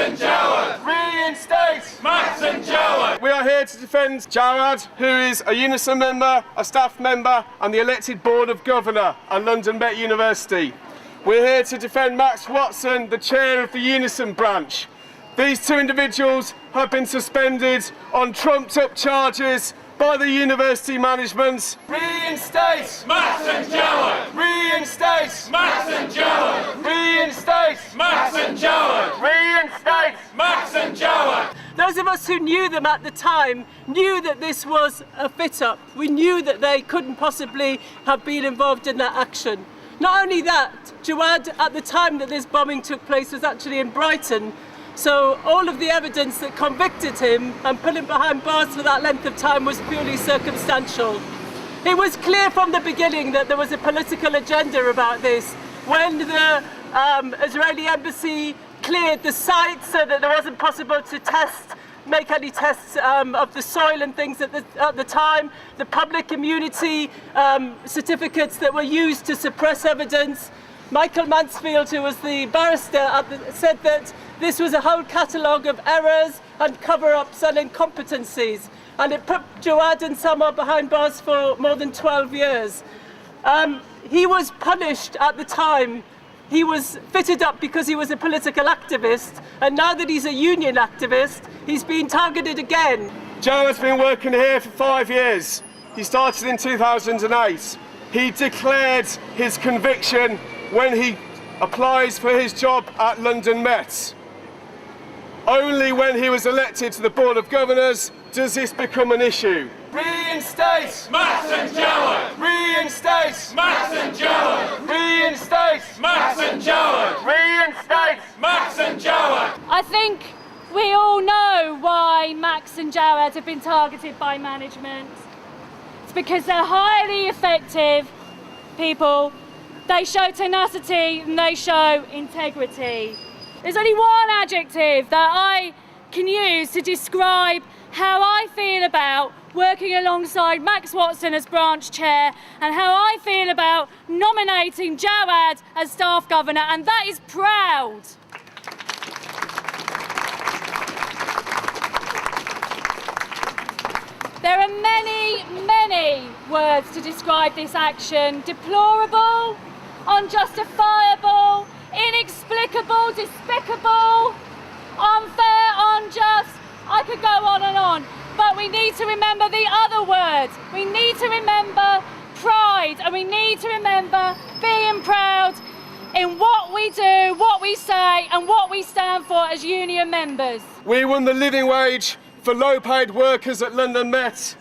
and Jawad! Reinstate! Max and Jawad! We are here to defend Jawad, who is a UNISON member, a staff member and the elected Board of Governor at London Met University. We're here to defend Max Watson, the chair of the UNISON branch. These two individuals have been suspended on trumped-up charges by the university management. Reinstate! Max and Jawad! Reinstate! Max and Jawad! Reinstate! Max and Jawad! Reinstate! Max and Jawad! Those of us who knew them at the time knew that this was a fit-up. We knew that they couldn't possibly have been involved in that action. Not only that, Jawad, at the time that this bombing took place, was actually in Brighton. So all of the evidence that convicted him and put him behind bars for that length of time was purely circumstantial. It was clear from the beginning that there was a political agenda about this. When the Israeli embassy cleared the site so that there wasn't possible to make any tests of the soil and things at the time, the public immunity certificates that were used to suppress evidence, Michael Mansfield, who was the barrister, said that this was a whole catalogue of errors and cover-ups and incompetencies, and it put Jawad and Sama behind bars for more than 12 years. He was punished at the time. He was fitted up because he was a political activist, and now that he's a union activist, he's been targeted again. Jawad's been working here for 5 years. He started in 2008. He declared his conviction when he applies for his job at London Met. Only when he was elected to the Board of Governors does this become an issue. Reinstate! Max and Jawad! Reinstate! Max and Jawad! Reinstate! Max and Jawad! Reinstate! Max and Jawad! I think we all know why Max and Jawad have been targeted by management. It's because they're highly effective people. They show tenacity and they show integrity. There's only one adjective that I can use to describe how I feel about working alongside Max Watson as branch chair and how I feel about nominating Jawad as staff governor, and that is proud. There are many, many words to describe this action. Deplorable, unjustifiable, inexplicable, despicable, unfair, unjust. I could go on and on. But we need to remember the other words. We need to remember pride, and we need to remember being proud in what we do, what we say, and what we stand for as union members. We won the living wage for low-paid workers at London Met.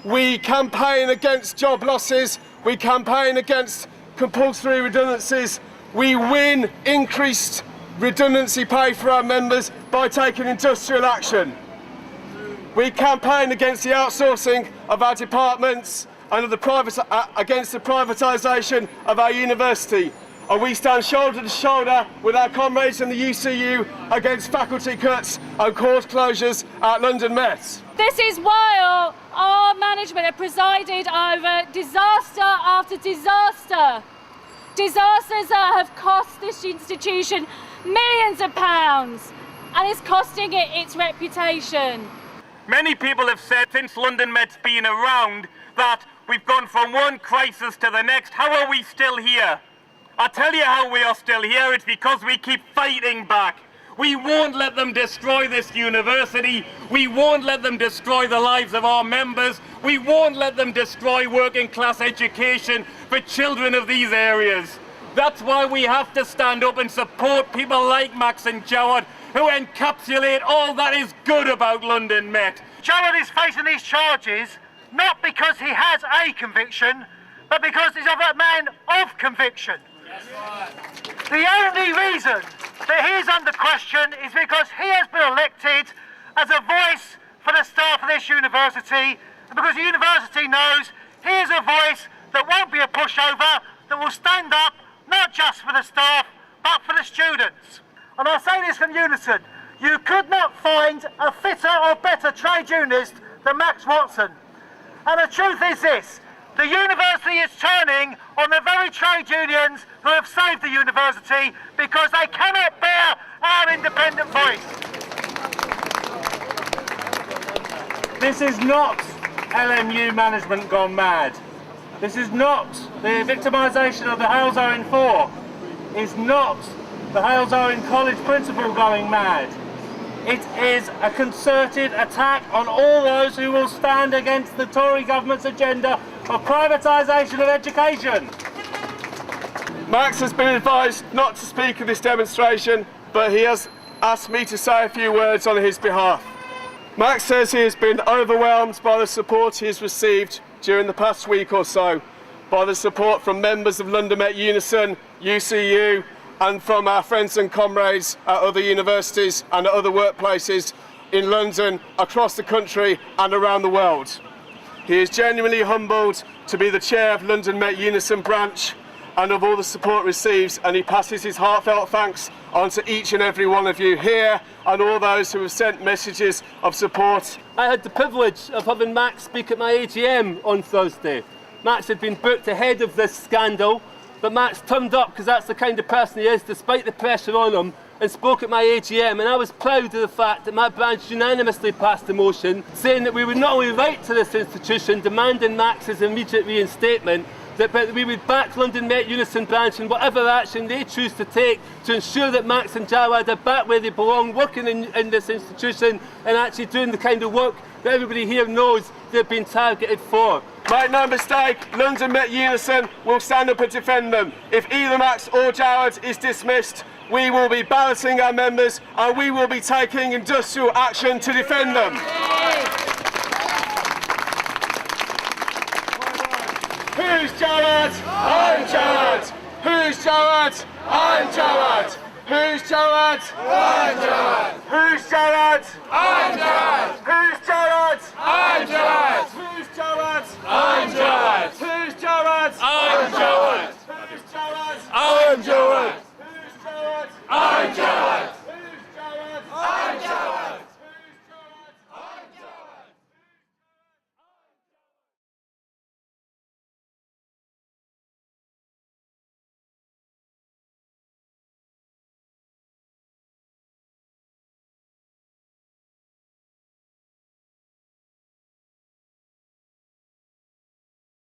We campaign against job losses. We campaign against compulsory redundancies. We win increased redundancy pay for our members by taking industrial action. We campaign against the outsourcing of our departments and against the privatisation of our university. And we stand shoulder to shoulder with our comrades in the UCU against faculty cuts and course closures at London Met. This is while our management have presided over disaster after disaster. Disasters that have cost this institution millions of pounds, and it's costing it its reputation. Many people have said since London Met's been around that we've gone from one crisis to the next. How are we still here? I'll tell you how we are still here. It's because we keep fighting back. We won't let them destroy this university. We won't let them destroy the lives of our members. We won't let them destroy working class education for children of these areas. That's why we have to stand up and support people like Max and Jawad, who encapsulate all that is good about London Met. Jawad is facing these charges not because he has a conviction, but because he's a man of conviction. The only reason that he is under question is because he has been elected as a voice for the staff of this university, and because the university knows he is a voice that won't be a pushover, that will stand up not just for the staff, but for the students. And I say this from UNISON, you could not find a fitter or better trade unionist than Max Watson. And the truth is this, the university is turning on the very trade unions who have saved the university because they cannot bear our independent voice. This is not LMU management gone mad. This is not the victimisation of the Hales Owen 4. It's not the Hales Owen College principal going mad. It is a concerted attack on all those who will stand against the Tory government's agenda of privatisation of education. Max has been advised not to speak at this demonstration, but he has asked me to say a few words on his behalf. Max says he has been overwhelmed by the support he has received during the past week or so, by the support from members of London Met UNISON, UCU, and from our friends and comrades at other universities and at other workplaces in London, across the country and around the world. He is genuinely humbled to be the chair of London Met UNISON branch and of all the support receives, and he passes his heartfelt thanks on to each and every one of you here and all those who have sent messages of support. I had the privilege of having Max speak at my AGM on Thursday. Max had been booked ahead of this scandal, but Max turned up because that's the kind of person he is, despite the pressure on him, and spoke at my AGM, and I was proud of the fact that my branch unanimously passed a motion saying that we would not only write to this institution demanding Max's immediate reinstatement, but we would back London Met UNISON branch in whatever action they choose to take to ensure that Max and Jawad are back where they belong, working in this institution and actually doing the kind of work that everybody here knows they've been targeted for. Make no mistake, London Met UNISON will stand up and defend them. If either Max or Jawad is dismissed, we will be balloting our members and we will be taking industrial action to defend them. Who's Jawad? I'm Jawad. Who's Jawad? I'm Jawad. Who's Jawad? I'm Jawad. Who's Jawad? I'm Jawad. Who's Jawad?